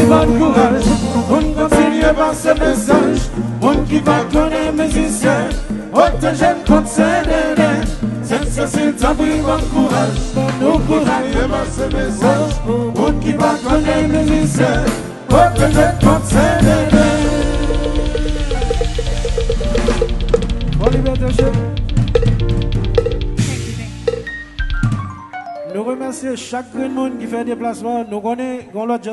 bon courage. On continue par ce message. On qui va connaître mes musiciens. Autant j'aime contre CDD. C'est t'abri bon courage. Nous courage par ce message. On qui va connaître mes musiciens. Autant j'aime contre CDD. Bon liberté, chef. Nous remercions chaque monde qui fait déplacement. Nous connaissons l'autre